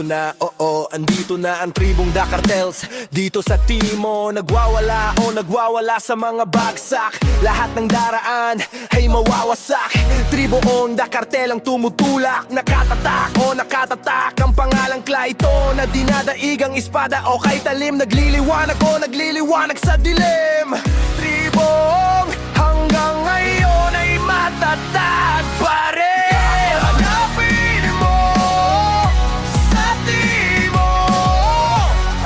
na, oo, andito na ang tribong Da Cartels. Dito sa Timo, nagwawala o nagwawala sa mga bagsak. Lahat ng daraan ay mawawasak. Tribuong Da Cartel ang tumutulak. Nakatatak o nakatatak ang pangalang Clayton na dinadaigang espada o kay talim. Nagliliwanag o nagliliwanag sa dilim. Tribong hanggang ngayon ay matatag pa rin. Hanapin mo sa Timo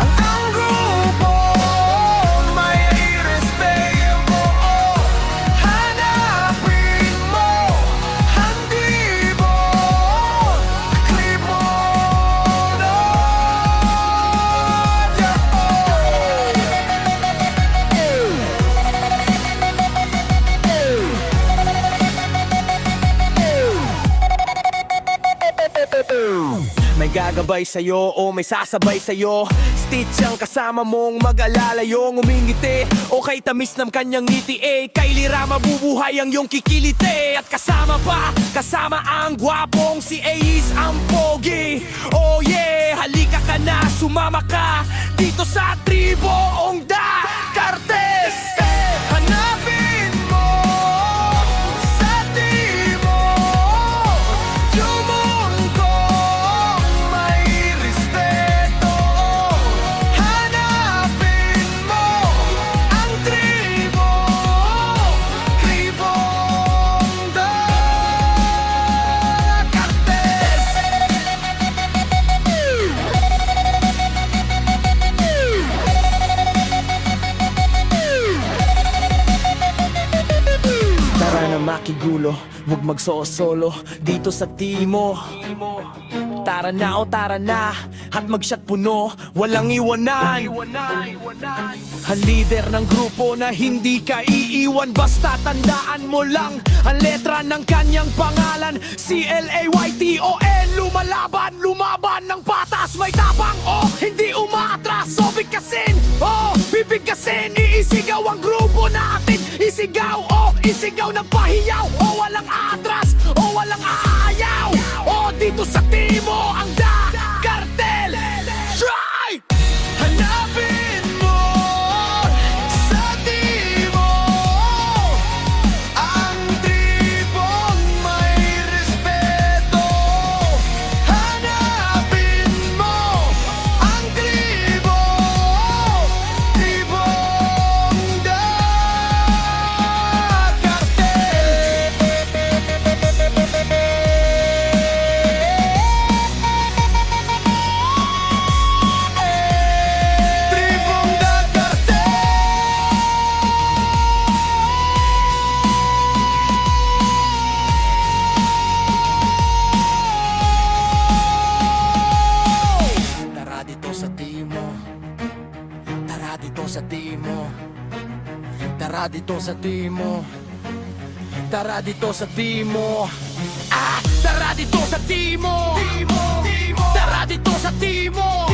ang grupo may respeto. Hanapin mo ang tribong may gagabay sa'yo o may sasabay sa'yo. Stitch ang kasama mong mag-alalayo. Ngumingiti o kay tamis ng kanyang ngiti. Kay lira mabubuhay ang iyong kikiliti. At kasama pa, kasama ang gwapong si Ace ang pogi. Oh yeah, halika ka na, sumama ka dito sa Tribuong Da Cartels. Hanapin mo sa Timo yung mundong may respeto. Hanapin mo ang tribong Da Cartels. Tara na makigulo, huwag magsosolo dito sa Timo. Tara na o tara na, at magshot puno, walang iwanan. Ang leader ng grupo na hindi ka iiwan. Basta tandaan mo lang ang letra ng kanyang pangalan, C-L-A-Y-T-O-N. Lumalaban, lumaban ng patas. May tapang o hindi umaatras. So bigkasin o bibigkasin. Iisigaw ang grupo natin. Isigaw o isigaw ng pahiyaw. O walang aatras o walang aayaw. O dito sa Timo ang Da Cartel. Try! Hanapin mo sa Timo ang tribong may respeto. Hanapin mo ang tribong Da Cartel. Tribong Da Cartel. Tara dito sa Timo. Tara dito sa Timo. Tara dito sa Timo. Tara dito sa Timo. Ah, tara dito sa Timo. Tara dito sa Timo.